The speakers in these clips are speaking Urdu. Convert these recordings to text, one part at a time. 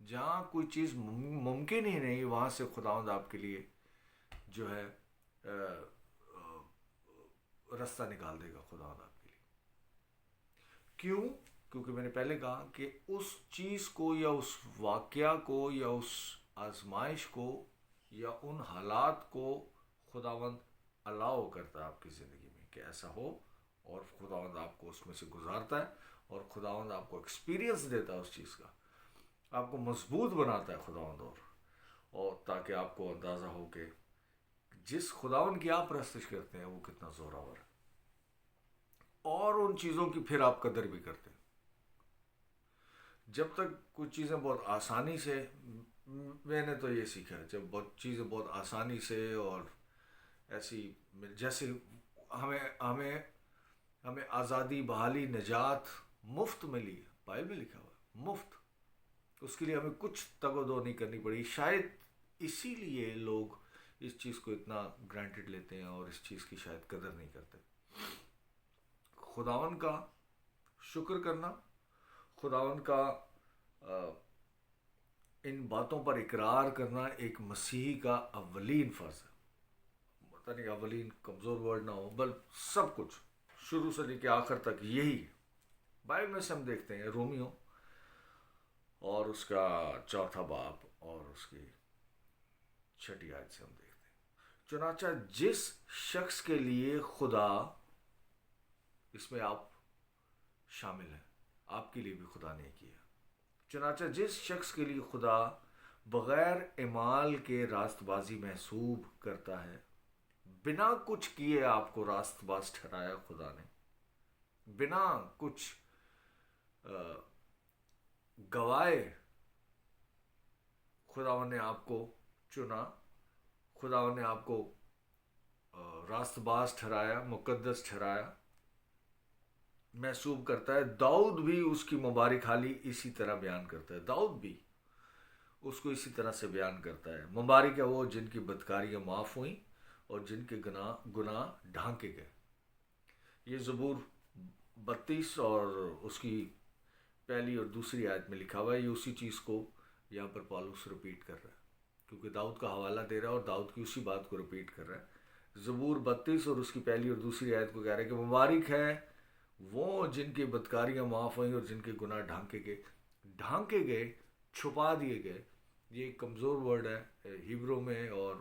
جہاں کوئی چیز ممکن ہی نہیں، وہاں سے خداوند آپ کے لیے جو ہے رستہ نکال دے گا خداوند آپ کے لیے. کیوں؟ کیونکہ میں نے پہلے کہا کہ اس چیز کو یا اس واقعہ کو یا اس آزمائش کو یا ان حالات کو خداوند الاؤ کرتا ہے آپ کی زندگی میں کہ ایسا ہو، اور خداوند آپ کو اس میں سے گزارتا ہے، اور خداوند آپ کو ایکسپیرینس دیتا ہے اس چیز کا، آپ کو مضبوط بناتا ہے خداوند، اور تاکہ آپ کو اندازہ ہو کہ جس خداوند کی آپ پرستش کرتے ہیں وہ کتنا زوراور ہے، اور ان چیزوں کی پھر آپ قدر بھی کرتے ہیں. جب تک کچھ چیزیں بہت آسانی سے، میں نے تو یہ سیکھا ہے، جب بہت چیزیں بہت آسانی سے اور ایسی جیسے ہمیں ہمیں ہمیں آزادی، بحالی، نجات مفت ملی ہے، بائبل میں لکھا ہوا ہے مفت، اس کے لیے ہمیں کچھ تگ و دو نہیں کرنی پڑی. شاید اسی لیے لوگ اس چیز کو اتنا گرانٹیڈ لیتے ہیں اور اس چیز کی شاید قدر نہیں کرتے. خداون کا شکر کرنا، خداون کا ان باتوں پر اقرار کرنا ایک مسیحی کا اولین فرض ہے. پتہ نہیں اولین کمزور ورڈ نہ ہو، بل سب کچھ شروع سے لے کے آخر تک یہی ہے. بائبل میں سے ہم دیکھتے ہیں رومیو اور اس کا 4 باب اور اس کی 6 آیت سے ہم دیکھتے ہیں، چنانچہ جس شخص کے لیے خدا، اس میں آپ شامل ہیں، آپ کے لیے بھی خدا نے کیا، چنانچہ جس شخص کے لیے خدا بغیر اعمال کے راست بازی محسوب کرتا ہے، بنا کچھ کیے آپ کو راست باز ٹھہرایا خدا نے، بنا کچھ گوائے خداوند نے آپ کو چنا، خداوند نے آپ کو راست باز ٹھہرایا، مقدس ٹھہرایا، محسوب کرتا ہے. داؤد بھی اس کی مبارک حالی اسی طرح بیان کرتا ہے، داؤد بھی اس کو اسی طرح سے بیان کرتا ہے. مبارک ہے وہ جن کی بدکاریاں معاف ہوئیں اور جن کے گناہ ڈھانکے گئے. یہ زبور 32 اور اس کی پہلی اور دوسری آیت میں لکھا ہوا ہے. یہ اسی چیز کو یہاں پر پالوس رپیٹ کر رہا ہے، کیونکہ داؤد کا حوالہ دے رہا ہے اور داؤد کی اسی بات کو رپیٹ کر رہا ہے. زبور 32 اور اس کی پہلی اور دوسری آیت کو کہہ رہا ہے کہ مبارک ہے وہ جن کی بدکاریاں معاف ہوئیں اور جن کے گناہ ڈھانکے گئے، چھپا دیے گئے. یہ ایک کمزور ورڈ ہے ہیبرو میں، اور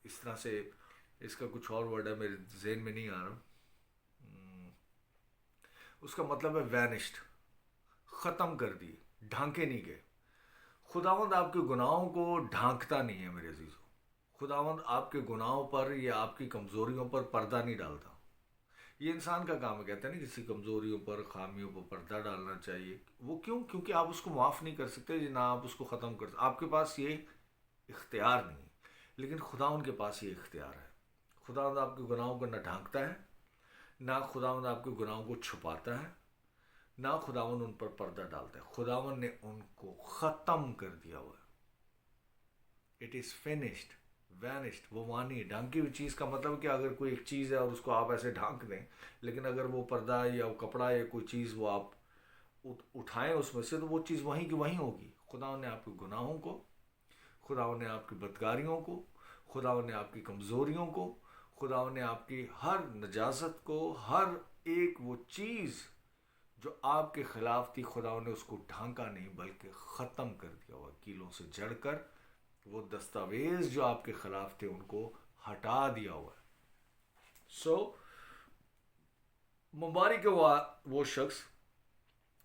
اس طرح سے اس کا کچھ اور ورڈ ہے میرے ذہن میں نہیں آ رہا. اس کا مطلب ہے وینشڈ، ختم کر دیے، ڈھانکے نہیں گئے. خداوند آپ کے گناہوں کو ڈھانکتا نہیں ہے میرے عزیزوں. خداوند آپ کے گناہوں پر یا آپ کی کمزوریوں پر پردہ نہیں ڈالتا. یہ انسان کا کام ہے، کہتا ہے نا کسی کمزوریوں پر، خامیوں پر پردہ ڈالنا چاہیے. وہ کیوں؟ کیونکہ آپ اس کو معاف نہیں کر سکتے، نہ آپ اس کو ختم کر سکتے، آپ کے پاس یہ اختیار نہیں. لیکن خداوند کے پاس یہ اختیار ہے. خداوند آپ کے گناہوں کو نہ ڈھانکتا ہے، نہ خداوند آپ کے گناہوں کو چھپاتا ہے، نہ خداوند ان پر پردہ ڈالتا ہے. خداوند نے ان کو ختم کر دیا ہوا ہے. It is finished, vanished. وہ وہاں نہیں ہے. ڈھانکی ہوئی چیز کا مطلب کہ اگر کوئی ایک چیز ہے اور اس کو آپ ایسے ڈھانک دیں، لیکن اگر وہ پردہ یا کپڑا یا کوئی چیز وہ آپ اٹھائیں اس میں سے، تو وہ چیز وہیں کی وہیں ہوگی. خداوند نے آپ کے گناہوں کو، خداوند نے آپ کی بدکاریوں کو، خداوند نے آپ کی کمزوریوں کو، خداوند نے آپ کی ہر نجاست کو، ہر ایک وہ چیز جو آپ کے خلاف تھی، خداوند نے اس کو ڈھانکا نہیں بلکہ ختم کر دیا ہوا. کیلوں سے جڑ کر وہ دستاویز جو آپ کے خلاف تھے ان کو ہٹا دیا ہوا ہے. مبارک ہے وہ شخص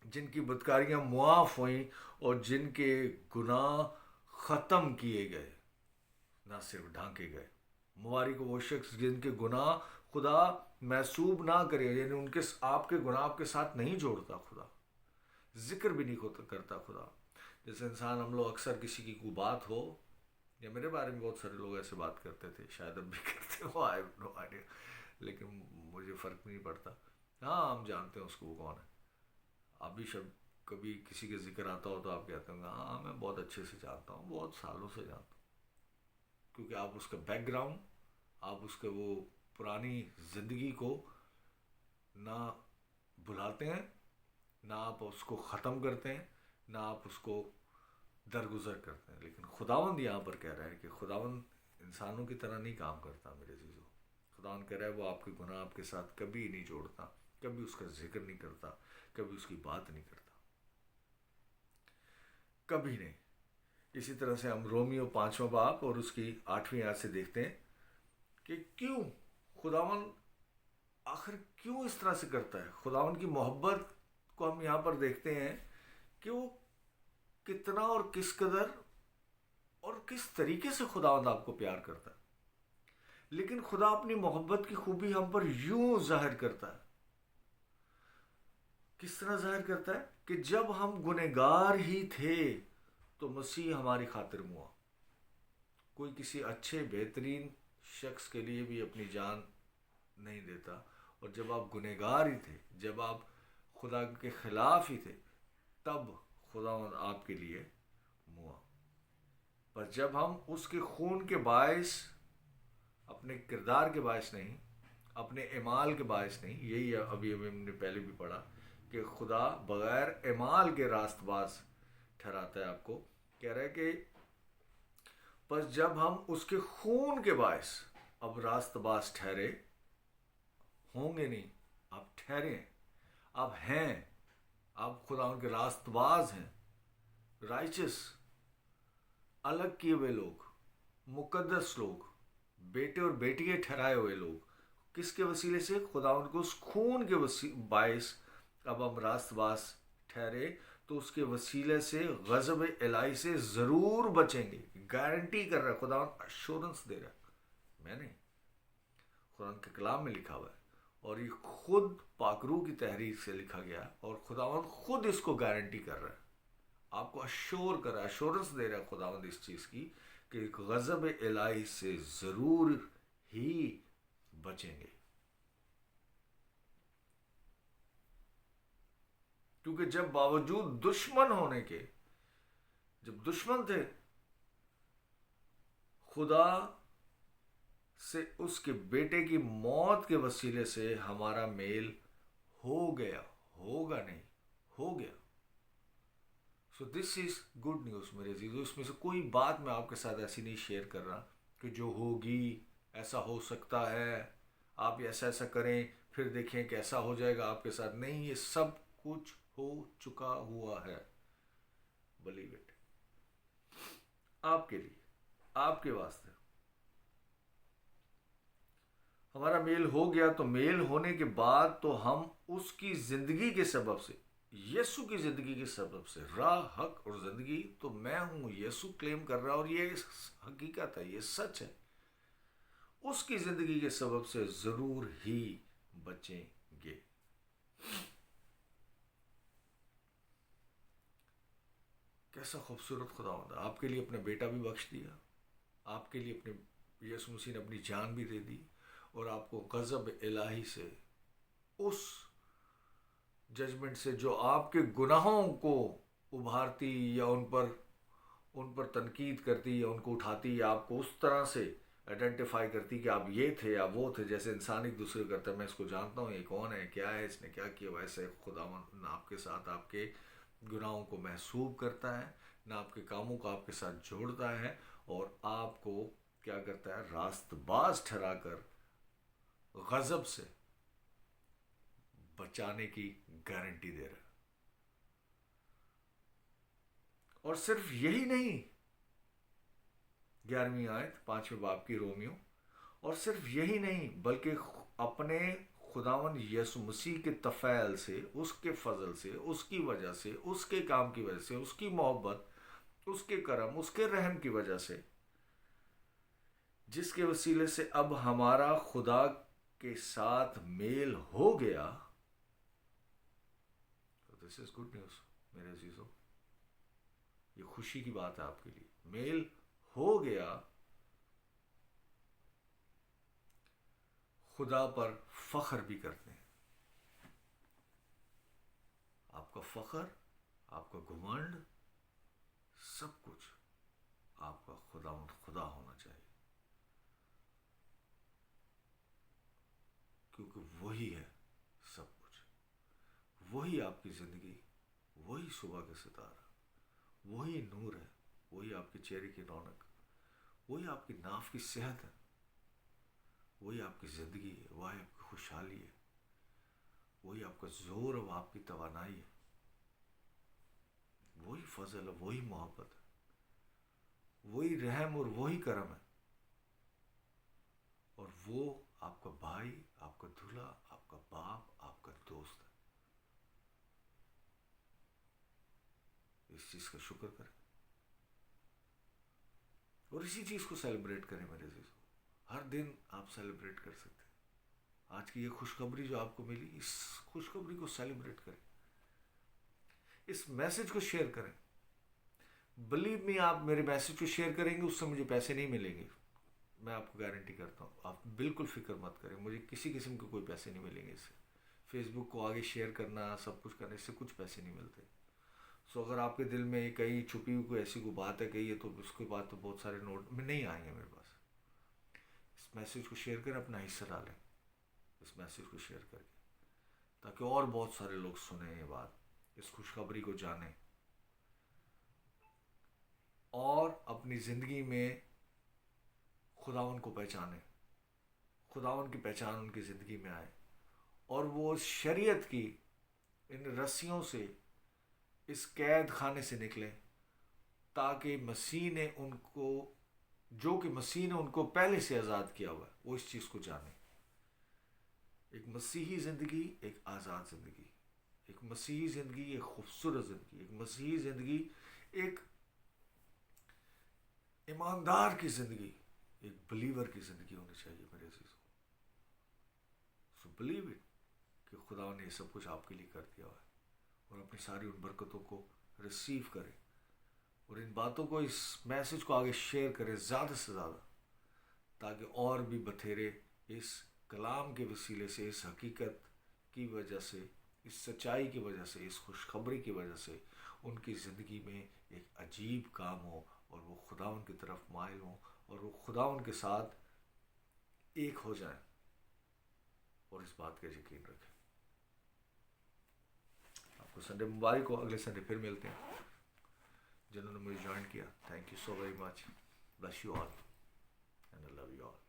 جن کی بدکاریاں معاف ہوئیں اور جن کے گناہ ختم کیے گئے، نہ صرف ڈھانکے گئے. مبارک وہ شخص جن کے گناہ خدا محسوب نہ کرے، یعنی ان کے آپ کے گناہ آپ کے ساتھ نہیں جوڑتا، خدا ذکر بھی نہیں کرتا. خدا جیسے انسان، ہم لوگ اکثر کسی کی کوئی بات ہو، یا میرے بارے میں بہت سارے لوگ ایسے بات کرتے تھے، شاید اب بھی کرتے ہو، آئی ہیو نو آئیڈیا، لیکن مجھے فرق نہیں پڑتا. ہاں ہم جانتے ہیں اس کو وہ کون ہے. آپ بھی کبھی کسی کا ذکر آتا ہو تو آپ کہتے ہیں ہاں میں بہت اچھے سے جانتا ہوں، بہت سالوں سے جانتا ہوں، کیونکہ آپ اس کا بیک گراؤنڈ، آپ اس کے وہ پرانی زندگی کو نہ بھلاتے ہیں، نہ آپ اس کو ختم کرتے ہیں، نہ آپ اس کو درگزر کرتے ہیں. لیکن خداوند یہاں پر کہہ رہا ہے کہ خداوند انسانوں کی طرح نہیں کام کرتا میرے عزیزو. خداوند کہہ رہا ہے وہ آپ کے گناہ آپ کے ساتھ کبھی نہیں جوڑتا، کبھی اس کا ذکر نہیں کرتا، کبھی اس کی بات نہیں کرتا، کبھی نہیں. اسی طرح سے ہم رومیو 5واں باب اور اس کی 8ویں آیت سے دیکھتے ہیں کہ کیوں خداوند آخر کیوں اس طرح سے کرتا ہے. خداوند کی محبت کو ہم یہاں پر دیکھتے ہیں کہ وہ کتنا اور کس قدر اور کس طریقے سے خداوند آپ کو پیار کرتا ہے. لیکن خدا اپنی محبت کی خوبی ہم پر یوں ظاہر کرتا ہے. کس طرح ظاہر کرتا ہے کہ جب ہم گنہگار ہی تھے تو مسیح ہماری خاطر ہوا. کوئی کسی اچھے بہترین شخص کے لیے بھی اپنی جان نہیں دیتا، اور جب آپ گنہگار ہی تھے، جب آپ خدا کے خلاف ہی تھے، تب خداوند آپ کے لیے ہوا. پر جب ہم اس کے خون کے باعث، اپنے کردار کے باعث نہیں، اپنے اعمال کے باعث نہیں، یہی ابھی ہم نے پہلے بھی پڑھا کہ خدا بغیر اعمال کے راست باز ٹھہراتا ہے آپ کو. کہہ رہا ہے کہ پس جب ہم اس کے خون کے باعث اب راست باز ٹھہرے، ہوں گے نہیں، آپ ٹھہرے ہیں، آپ ہیں، آپ خدا ان کے راست باز ہیں، رائچس، الگ کیے ہوئے لوگ، مقدس لوگ، بیٹے اور بیٹیاں ٹھہرائے ہوئے لوگ. کس کے وسیلے سے؟ خدا ان کو اس خون کے باعث اب ہم راست باز ٹھہرے تو اس کے وسیلے سے غضب الہی سے ضرور بچیں گے. گارنٹی کر رہا ہے خدا، اشورنس دے رہا ہے. میں نہیں، قرآن کے کلام میں لکھا ہوا ہے، اور یہ خود پاکرو کی تحریر سے لکھا گیا، اور خداوند خود اس کو گارنٹی کر رہا ہے، آپ کو اشور کر رہا ہے، اشورنس دے رہا ہے خداوند اس چیز کی کہ غضب الہی سے ضرور ہی بچیں گے. کیونکہ جب باوجود دشمن ہونے کے، جب دشمن تھے، خدا سے اس کے بیٹے کی موت کے وسیلے سے ہمارا میل ہو گیا، ہوگا نہیں، ہو گیا. سو دس از گڈ نیوز میرے عزیزو. اس میں سے کوئی بات میں آپ کے ساتھ ایسی نہیں شیئر کر رہا کہ جو ہوگی، ایسا ہو سکتا ہے، آپ ایسا ایسا کریں پھر دیکھیں کیسا ہو جائے گا آپ کے ساتھ. نہیں، یہ سب کچھ ہو چکا ہوا ہے. Believe it. آپ کے لیے، آپ کے واسطے. ہمارا میل ہو گیا، تو میل ہونے کے بعد تو ہم اس کی زندگی کے سبب سے، یسو کی زندگی کے سبب سے، راہ، حق اور زندگی تو میں ہوں، یسو کلیم کر رہا، اور یہ حقیقت ہے، یہ سچ ہے. اس کی زندگی کے سبب سے ضرور ہی بچیں گے. کیسا خوبصورت خداوند ہے. آپ کے لیے اپنا بیٹا بھی بخش دیا، آپ کے لیے اپنے یسوع مسیح نے اپنی جان بھی دے دی، اور آپ کو غضب الہی سے، اس ججمنٹ سے جو آپ کے گناہوں کو ابھارتی یا ان پر تنقید کرتی یا ان کو اٹھاتی یا آپ کو اس طرح سے آئیڈینٹیفائی کرتی کہ آپ یہ تھے یا وہ تھے، جیسے انسان ایک دوسرے کرتا ہے، میں اس کو جانتا ہوں، یہ کون ہے، کیا ہے، اس نے کیا کیا. ویسے خداوند نہ آپ کے ساتھ آپ کے گناہوں کو محسوب کرتا ہے، نہ آپ کے کاموں کو آپ کے ساتھ جوڑتا ہے، اور آپ کو کیا کرتا ہے؟ راست باز ٹھہرا کر غضب سے بچانے کی گارنٹی دے رہا ہے. اور صرف یہی نہیں، 11ویں آیت 5ویں باب کی رومیو، اور صرف یہی نہیں بلکہ اپنے خداوند یسوع مسیح کے تفعیل سے، اس کے فضل سے، اس کی وجہ سے، اس کے کام کی وجہ سے، اس کی محبت، اس کے کرم، اس کے رحم کی وجہ سے، جس کے وسیلے سے اب ہمارا خدا کے ساتھ میل ہو گیا. دس از گڈ نیوز میرے عزیزو. یہ خوشی کی بات ہے آپ کے لیے. میل ہو گیا. خدا پر فخر بھی کرتے ہیں. آپ کا فخر، آپ کا گھمنڈ، سب کچھ آپ کا خدا ہونا چاہیے، کیونکہ وہی ہے سب کچھ. وہی آپ کی زندگی، وہی صبح کا ستارہ، وہی نور ہے، وہی آپ کے چہرے کی رونق، وہی آپ کی ناف کی صحت ہے، وہی آپ کی زندگی ہے، وہی آپ کی خوشحالی ہے، وہی آپ کا زور ہے، وہ آپ کی توانائی ہے، وہی فضل ہے، وہی محبت ہے، وہی رحم اور وہی کرم ہے، اور وہ آپ کا بھائی، آپ کا دلہا، آپ کا باپ، آپ کا دوست ہے۔ اس چیز کا شکر کریں اور اسی چیز کو سیلیبریٹ کریں میرے عزیزو۔ ہر دن آپ سیلیبریٹ کر سکتے ہیں۔ آج کی یہ خوشخبری جو آپ کو ملی، اس خوشخبری کو سیلیبریٹ کریں، اس میسج کو شیئر کریں۔ بلیو می، آپ میرے میسج کو شیئر کریں گے، اس سے مجھے پیسے نہیں ملیں گے، میں آپ کو گارنٹی کرتا ہوں۔ آپ بالکل فکر مت کریں، مجھے کسی قسم کے کوئی پیسے نہیں ملیں گے اس سے۔ فیس بک کو آگے شیئر کرنا، سب کچھ کرنے سے کچھ پیسے نہیں ملتے۔ سو اگر آپ کے دل میں کہیں چھپی ہوئی کوئی ایسی کوئی بات ہے کہی ہے، تو اس کے بعد تو بہت سارے نوٹ میں نہیں آئیں گے میرے پاس۔ اس میسج کو شیئر کریں، اپنا حصہ ڈالیں اس میسج کو شیئر کر کے، تاکہ اور بہت سارے لوگ سنیں یہ بات، اس خوشخبری کو جانیں، اور اپنی زندگی میں خداوند کو پہچانیں، خداوند کی پہچان ان کی زندگی میں آئے، اور وہ شریعت کی ان رسیوں سے، اس قید خانے سے نکلیں، تاکہ مسیح نے ان کو، جو کہ مسیح نے ان کو پہلے سے آزاد کیا ہوا ہے، وہ اس چیز کو جانیں۔ ایک مسیحی زندگی ایک آزاد زندگی، ایک مسیحی زندگی ایک خوبصورت زندگی، ایک مسیحی زندگی ایک ایماندار کی زندگی، ایک بلیور کی زندگی ہونی چاہیے میرے عزیزوں۔ سو بلیو اٹ کہ خدا نے یہ سب کچھ آپ کے لیے کر دیا ہوا ہے، اور اپنی ساری ان برکتوں کو ریسیو کریں، اور ان باتوں کو، اس میسج کو آگے شیئر کریں زیادہ سے زیادہ، تاکہ اور بھی بتھیرے اس کلام کے وسیلے سے، اس حقیقت کی وجہ سے، اس سچائی کی وجہ سے، اس خوشخبری کی وجہ سے ان کی زندگی میں ایک عجیب کام ہو، اور وہ خداوند کی طرف مائل ہوں، اور وہ خداوند کے ساتھ ایک ہو جائیں، اور اس بات کا یقین رکھیں۔ آپ کو سنڈے مبارک ہو، اگلے سنڈے پھر ملتے ہیں۔ جنہوں نے مجھے جوائن کیا، thank you so very much, bless you all and I love you all.